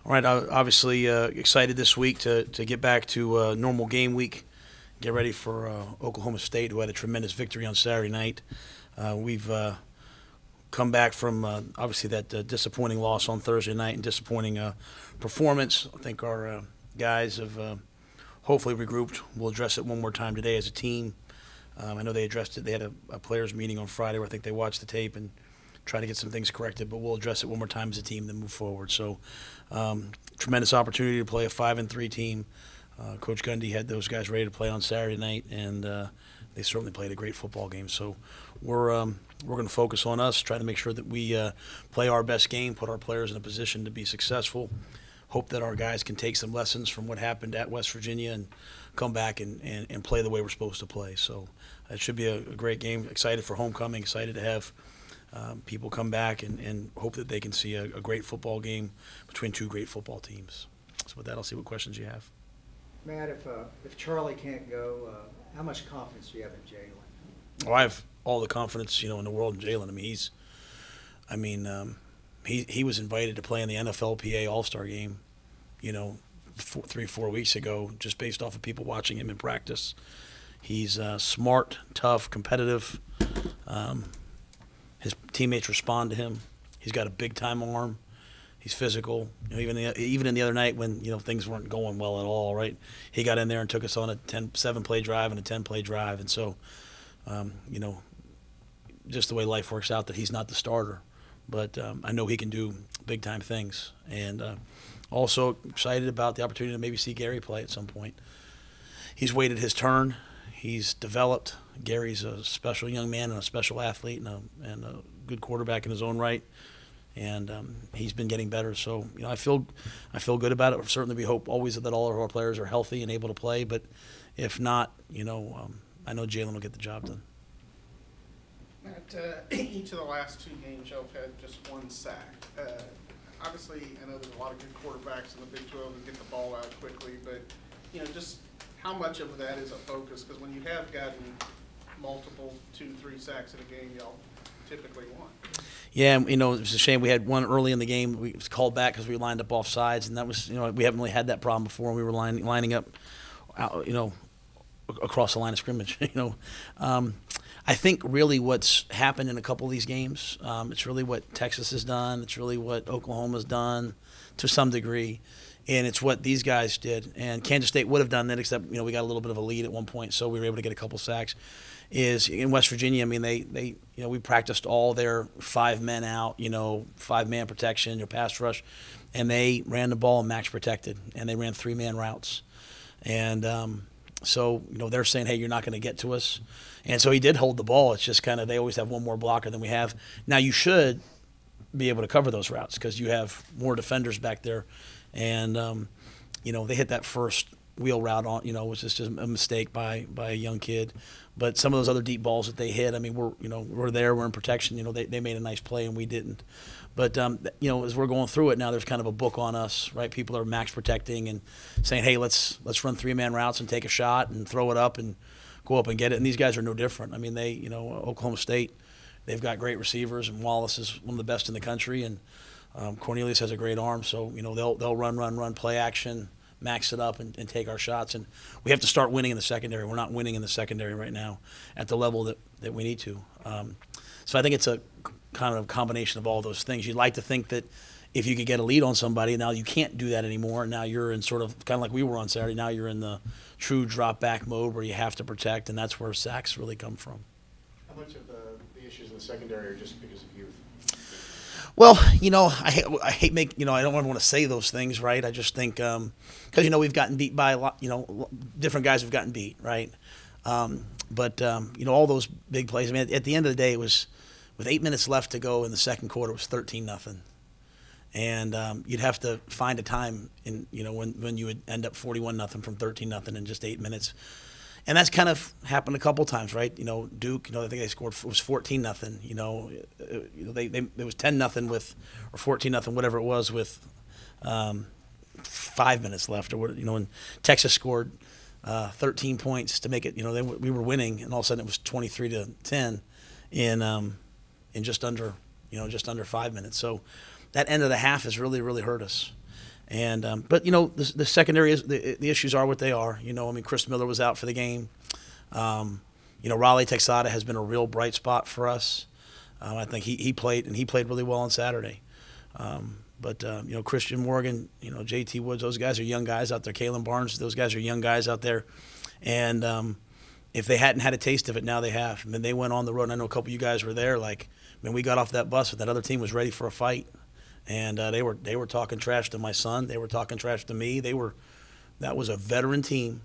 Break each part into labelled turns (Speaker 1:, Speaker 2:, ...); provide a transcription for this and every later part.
Speaker 1: All right, obviously excited this week to get back to normal game week, get ready for Oklahoma State, who had a tremendous victory on Saturday night. We've come back from obviously that disappointing loss on Thursday night and disappointing performance. I think our guys have hopefully regrouped. We'll address it one more time today as a team. I know they addressed it. They had a players' meeting on Friday where I think they watched the tape and try to get some things corrected, but we'll address it one more time as a team, then move forward. So, tremendous opportunity to play a 5-3 team. Coach Gundy had those guys ready to play on Saturday night, and they certainly played a great football game. So, we're going to focus on us, try to make sure that we play our best game, put our players in a position to be successful. Hope that our guys can take some lessons from what happened at West Virginia and come back and play the way we're supposed to play. So, it should be a great game. Excited for homecoming. Excited to have people come back and hope that they can see a great football game between two great football teams. So with that, I'll see what questions you have.
Speaker 2: Matt, if Charlie can't go, how much confidence do you have in Jalen?
Speaker 1: Well, I have all the confidence in the world in Jalen. He was invited to play in the NFLPA All-Star game, 3-4 weeks ago, just based off of people watching him in practice. He's smart, tough, competitive. His teammates respond to him. He's got a big-time arm. He's physical. Even in the other night when things weren't going well at all, right? He got in there and took us on a 7-play drive and a 10-play drive. And so, just the way life works out, that he's not the starter, but I know he can do big-time things. And also excited about the opportunity to maybe see Gary play at some point. He's waited his turn. He's developed. Gary's a special young man and a special athlete and a good quarterback in his own right, and he's been getting better. So I feel good about it. Certainly, we hope always that all of our players are healthy and able to play. But if not, I know Jalen will get the job done.
Speaker 3: Matt, each of the last two games, y'all have had just one sack. Obviously, I know there's a lot of good quarterbacks in the Big 12 that get the ball out quickly, but just how much of that is a focus? Because when you have gotten multiple 2-3 sacks in a game, y'all typically won.
Speaker 1: Yeah, it was a shame we had one early in the game. We was called back because we lined up off sides, and that was we haven't really had that problem before. We were lining up, across the line of scrimmage. I think really what's happened in a couple of these games, it's really what Texas has done. It's really what Oklahoma's done to some degree. And it's what these guys did. And Kansas State would have done that, except, we got a little bit of a lead at one point, so we were able to get a couple sacks. Is in West Virginia, we practiced all their 5 men out, 5-man protection, your pass rush, and they ran the ball and max protected, and they ran 3-man routes. And so, they're saying, hey, you're not going to get to us. And so he did hold the ball. It's just kind of they always have one more blocker than we have. Now you should be able to cover those routes because you have more defenders back there. And, they hit that first wheel route on, was just a mistake by a young kid. But some of those other deep balls that they hit, we're there, we're in protection. They made a nice play and we didn't. But, as we're going through it now, there's kind of a book on us, right? People are max protecting and saying, hey, let's run 3-man routes and take a shot and throw it up and go up and get it. And these guys are no different. Oklahoma State, they've got great receivers, and Wallace is one of the best in the country, and Cornelius has a great arm, so they'll run, play action, max it up, and take our shots. And we have to start winning in the secondary. We're not winning in the secondary right now at the level that we need to. So I think it's a kind of combination of all those things. You'd like to think that if you could get a lead on somebody, now you can't do that anymore. Now you're in sort of kind of like we were on Saturday. Now you're in the true drop back mode where you have to protect, and that's where sacks really come from.
Speaker 4: How much of the issues in the secondary are just because of youth?
Speaker 1: Well, I hate I don't ever want to say those things, right? I just think because we've gotten beat by a lot, different guys have gotten beat, right? But all those big plays. At the end of the day, it was with 8 minutes left to go in the second quarter. It was 13-0, and you'd have to find a time in when you would end up 41-0 from 13-0 in just 8 minutes. And that's kind of happened a couple times, right? Duke, I think they scored, it was 14-0. It was 10-0 with, or 14-0, whatever it was, with 5 minutes left, or and Texas scored 13 points to make it. We were winning, and all of a sudden it was 23-10 in just under 5 minutes. So that end of the half has really, really hurt us. And but the secondary is the issues are what they are. I mean, Chris Miller was out for the game. Raleigh Texada has been a real bright spot for us. I think he played really well on Saturday. But Christian Morgan, JT Woods, those guys are young guys out there. Kalen Barnes, those guys are young guys out there. And if they hadn't had a taste of it, now they have. I mean, they went on the road. And I know a couple of you guys were there. We got off that bus, but that other team was ready for a fight, and they were talking trash to my son. They were talking trash to me. That was a veteran team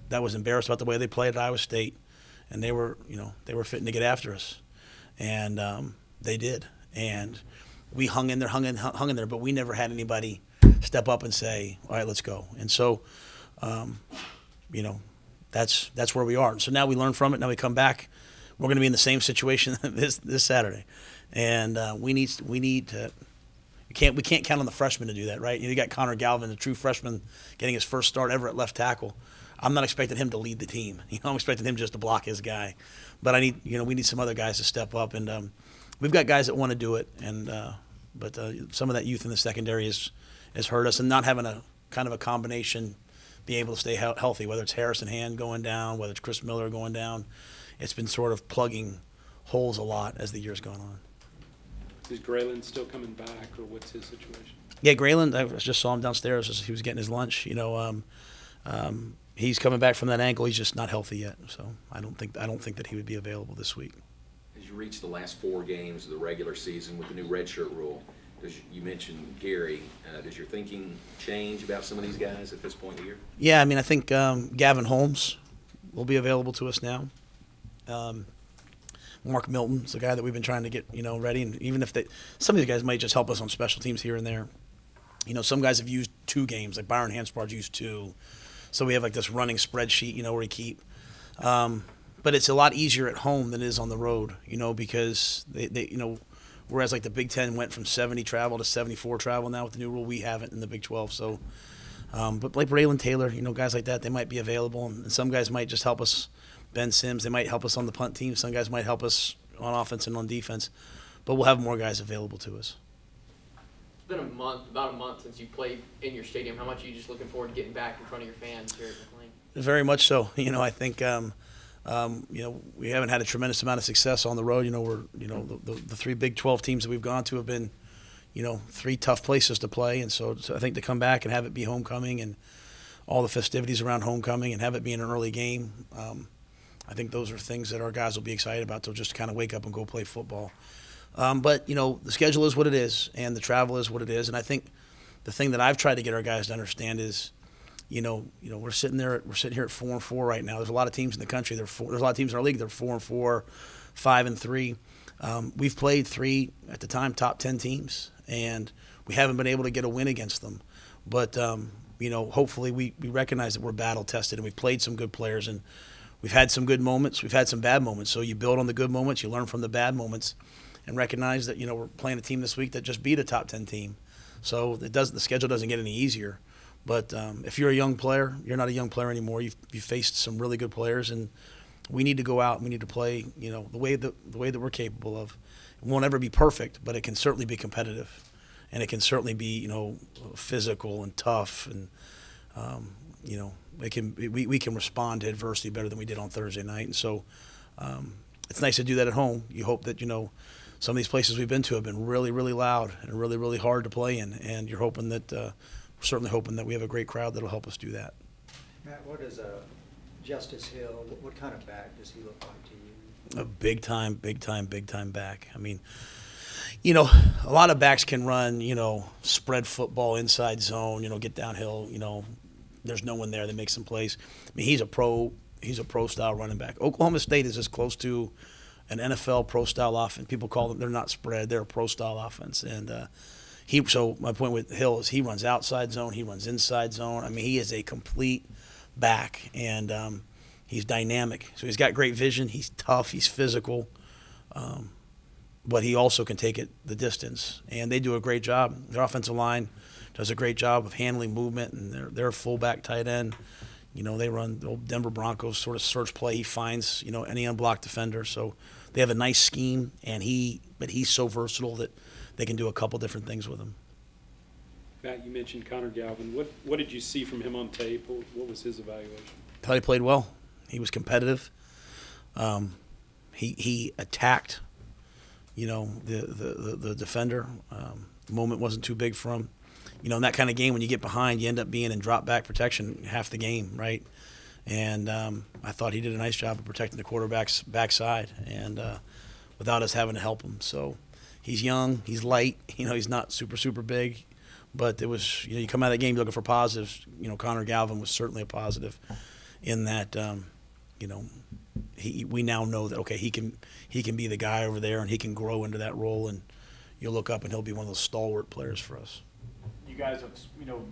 Speaker 1: that was embarrassed about the way they played at Iowa State, and they were fitting to get after us, and they did. And we hung in there, but we never had anybody step up and say, all right, let's go. And so, that's where we are. And so now we learn from it. Now we come back. We're going to be in the same situation this Saturday. And we need to – we can't count on the freshmen to do that, right? You got Connor Galvin, the true freshman, getting his first start ever at left tackle. I'm not expecting him to lead the team. I'm expecting him just to block his guy. But we need some other guys to step up. And we've got guys that want to do it. And but some of that youth in the secondary has hurt us. And not having a kind of a combination, being able to stay healthy, whether it's Harrison Hand going down, whether it's Chris Miller going down, it's been sort of plugging holes a lot as the year's gone on.
Speaker 5: Is Grayland still coming back, or what's his situation?
Speaker 1: Yeah, Grayland, I just saw him downstairs as he was getting his lunch. He's coming back from that ankle. He's just not healthy yet, so I don't think that he would be available this week.
Speaker 6: As you reach the last 4 games of the regular season with the new redshirt rule, you mentioned Gary. Does your thinking change about some of these guys at this point in the year? Yeah, I mean, I think Gavin Holmes will be available to us now. Mark Milton's the guy that we've been trying to get, ready. And even if some of these guys might just help us on special teams here and there. Some guys have used 2 games, like Byron Hanspard's used 2. So we have like this running spreadsheet, where we keep. But it's a lot easier at home than it is on the road, because they whereas like the Big Ten went from 70 travel to 74 travel now with the new rule, we haven't in the Big 12. So, but like Braylon Taylor, guys like that, they might be available, and some guys might just help us. Ben Sims, they might help us on the punt team. Some guys might help us on offense and on defense, but we'll have more guys available to us.
Speaker 7: It's been about a month since you played in your stadium. How much are you just looking forward to getting back in front of your fans here at McLean?
Speaker 1: Very much so. I think we haven't had a tremendous amount of success on the road. The 3 Big 12 teams that we've gone to have been, 3 tough places to play, and so I think to come back and have it be homecoming and all the festivities around homecoming and have it be an early game. I think those are things that our guys will be excited about. They'll just kind of wake up and go play football. But the schedule is what it is, and the travel is what it is. And I think the thing that I've tried to get our guys to understand is, we're sitting here at 4-4 right now. There's a lot of teams in the country. There's a lot of teams in our league that are 4-4, 5-3. We've played 3 at the time top 10 teams, and we haven't been able to get a win against them. But hopefully we recognize that we're battle tested, and we've played some good players, and we've had some good moments. We've had some bad moments. So you build on the good moments, you learn from the bad moments, and recognize that we're playing a team this week that just beat a top 10 team. So the schedule doesn't get any easier. But if you're a young player, you're not a young player anymore. You've faced some really good players, and we need to go out and we need to play the way that we're capable of. It won't ever be perfect, but it can certainly be competitive, and it can certainly be physical and tough, and we can respond to adversity better than we did on Thursday night. And so it's nice to do that at home. You hope that some of these places we've been to have been really, really loud and really, really hard to play in, and you're hoping that we're certainly hoping that we have a great crowd that'll help us do that.
Speaker 2: Matt, what is Justice Hill? What kind of back does he look like to you?
Speaker 1: A big time back. I mean, a lot of backs can run, spread football, inside zone, get downhill, there's no one there that makes some plays. I mean, he's a pro style running back. Oklahoma State is as close to an NFL pro style offense. People call them, they're not spread, they're a pro style offense. And so my point with Hill is he runs outside zone, he runs inside zone. I mean, he is a complete back, and he's dynamic. So he's got great vision, he's tough, he's physical. But he also can take it the distance, and they do a great job. Their offensive line does a great job of handling movement, and they're a fullback tight end. They run the old Denver Broncos sort of search play. He finds any unblocked defender. So they have a nice scheme, but he's so versatile that they can do a couple different things with him.
Speaker 5: Matt, you mentioned Connor Galvin. What did you see from him on tape? What was his evaluation?
Speaker 6: Thought he played well. He was competitive. He attacked, the defender. The moment wasn't too big for him. In that kind of game, when you get behind, you end up being in drop back protection half the game, right? And I thought he did a nice job of protecting the quarterback's backside, and without us having to help him. So he's young, he's light, he's not super big, but it was, you come out of that game looking for positives. Connor Galvin was certainly a positive in that, we now know that, okay, he can be the guy over there, and he can grow into that role, and you'll look up and he'll be one of those stalwart players for us.
Speaker 8: You guys have,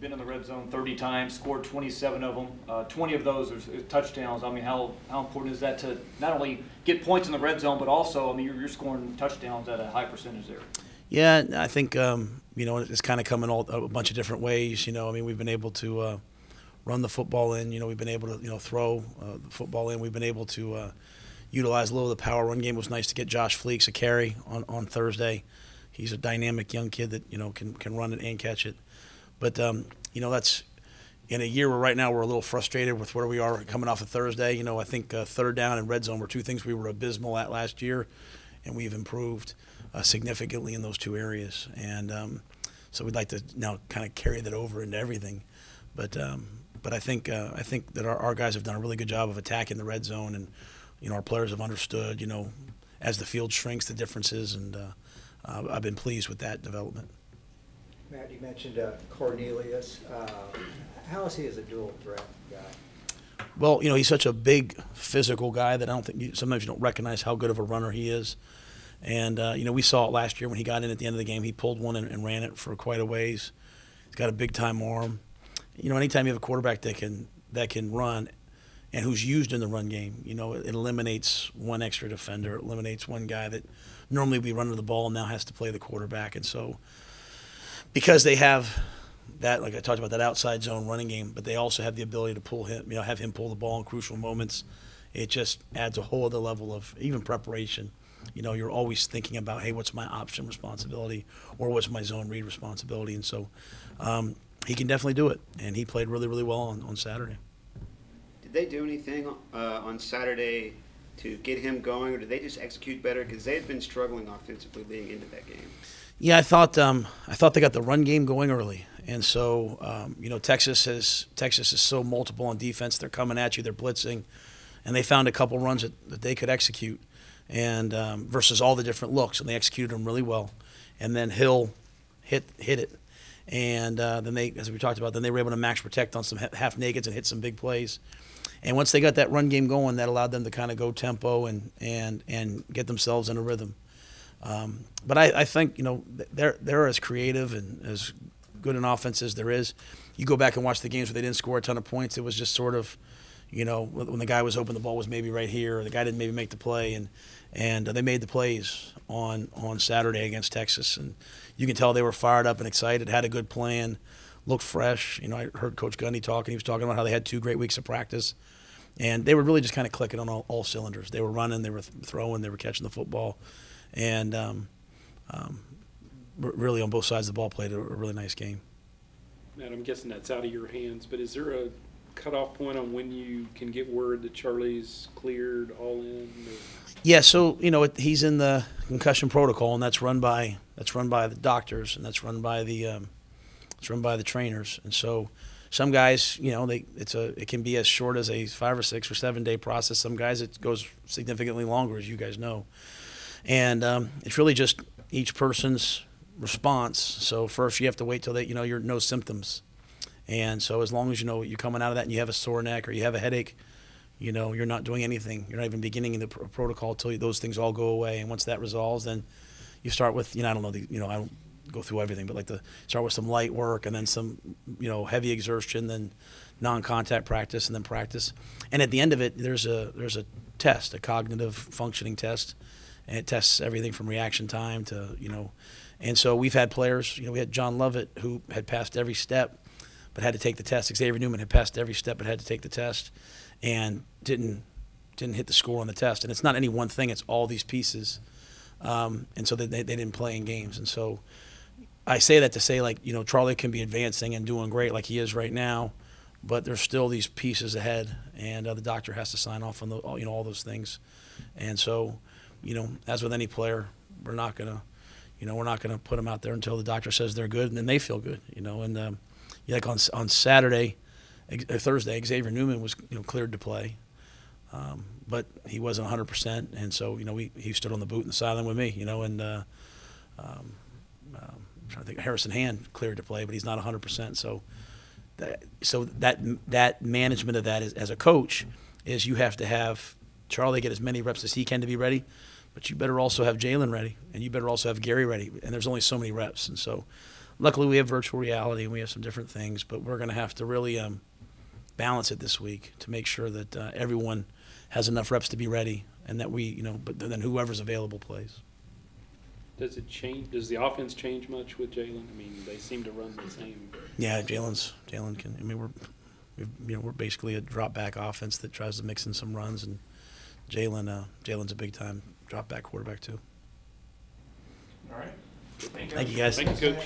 Speaker 8: been in the red zone 30 times, scored 27 of them. 20 of those are touchdowns. I mean, how important is that to not only get points in the red zone, but also, you're scoring touchdowns at a high percentage there?
Speaker 6: Yeah, I think, it's kind of coming a bunch of different ways. We've been able to run the football in. We've been able to, throw the football in. We've been able to utilize a little of the power run game. It was nice to get Josh Fleeks a carry on Thursday. He's a dynamic young kid that, can run it and catch it. But, that's in a year where right now we're a little frustrated with where we are coming off of Thursday. I think third down and red zone were two things we were abysmal at last year, and we've improved significantly in those two areas. And so we'd like to now kind of carry that over into everything. But I think that our guys have done a really good job of attacking the red zone, and, our players have understood, as the field shrinks, the differences, and I've been pleased with that development.
Speaker 2: Matt, you mentioned Cornelius. How is he as a dual threat guy?
Speaker 6: Well, he's such a big physical guy that I don't think sometimes you don't recognize how good of a runner he is. And, we saw it last year when he got in at the end of the game. He pulled one and ran it for quite a ways. He's got a big-time arm. Anytime you have a quarterback that can run and who's used in the run game, it eliminates one extra defender. It eliminates one guy that normally would be running the ball and now has to play the quarterback. And so because they have that, like I talked about, that outside zone running game, but they also have the ability to pull him, have him pull the ball in crucial moments, it just adds a whole other level of even preparation. You're always thinking about, hey, what's my option responsibility or what's my zone read responsibility? And so he can definitely do it, and he played really, really well on Saturday.
Speaker 9: Did they do anything on Saturday to get him going, or did they just execute better? Because they had been struggling offensively leading into that game.
Speaker 6: Yeah, I thought they got the run game going early, and so Texas is so multiple on defense. They're coming at you, they're blitzing, and they found a couple runs that they could execute, and versus all the different looks, and they executed them really well. And then Hill hit it, and then they, as we talked about, then they were able to max protect on some half nakeds and hit some big plays. And once they got that run game going, that allowed them to kind of go tempo and get themselves in a rhythm. But I think they're as creative and as good an offense as there is. You go back and watch the games where they didn't score a ton of points. It was just sort of, when the guy was open, the ball was maybe right here, or the guy didn't maybe make the play, and they made the plays on Saturday against Texas, and you can tell they were fired up and excited, had a good plan, looked fresh. I heard Coach Gundy talking. He was talking about how they had 2 great weeks of practice, and they were really just kind of clicking on all cylinders. They were running, they were throwing, they were catching the football. And really on both sides of the ball played a really nice game.
Speaker 5: Matt, I'm guessing that's out of your hands, but is there a cutoff point on when you can get word that Charlie's cleared, all in? Or?
Speaker 6: Yeah, so he's in the concussion protocol, and that's run by the doctors, and that's run by the trainers. And so some guys, it can be as short as a 5 or 6 or 7 day process. Some guys it goes significantly longer, as you guys know. And it's really just each person's response. So first you have to wait till you're no symptoms. And so as long as you're coming out of that and you have a sore neck or you have a headache, you're not doing anything. You're not even beginning the protocol until those things all go away. And once that resolves, then you start with, I don't know, I don't go through everything, but start with some light work and then some, heavy exertion, then non-contact practice, and then practice. And at the end of it, there's a test, a cognitive functioning test. And it tests everything from reaction time to, and so we've had players, we had John Lovett who had passed every step but had to take the test. Xavier Newman had passed every step but had to take the test and didn't hit the score on the test. And it's not any one thing, it's all these pieces. And so they didn't play in games. And so I say that to say, like, you know, Charlie can be advancing and doing great like he is right now, but there's still these pieces ahead, and the doctor has to sign off on all those things. And so, you know, as with any player, we're not gonna put them out there until the doctor says they're good and then they feel good, you know. And like on Saturday, Thursday, Xavier Newman was, you know, cleared to play, but he wasn't 100%, and so, you know, he stood on the boot in the sideline with me, you know, and I'm trying to think, Harrison Hand cleared to play, but he's not 100%. So that management of that is, as a coach, is you have to have Charlie get as many reps as he can to be ready, but you better also have Jalen ready, and you better also have Gary ready, and there's only so many reps. And so luckily we have virtual reality and we have some different things, but we're going to have to really balance it this week to make sure that everyone has enough reps to be ready, and that we, you know, but then whoever's available plays.
Speaker 5: Does it change? Does the offense change much with Jalen? I mean, they seem to run the same.
Speaker 6: Yeah, Jalen can. I mean, we're basically a drop back offense that tries to mix in some runs, and Jalen's a big time drop back quarterback too.
Speaker 5: All right.
Speaker 6: Thank you guys.
Speaker 5: Thank you, Coach.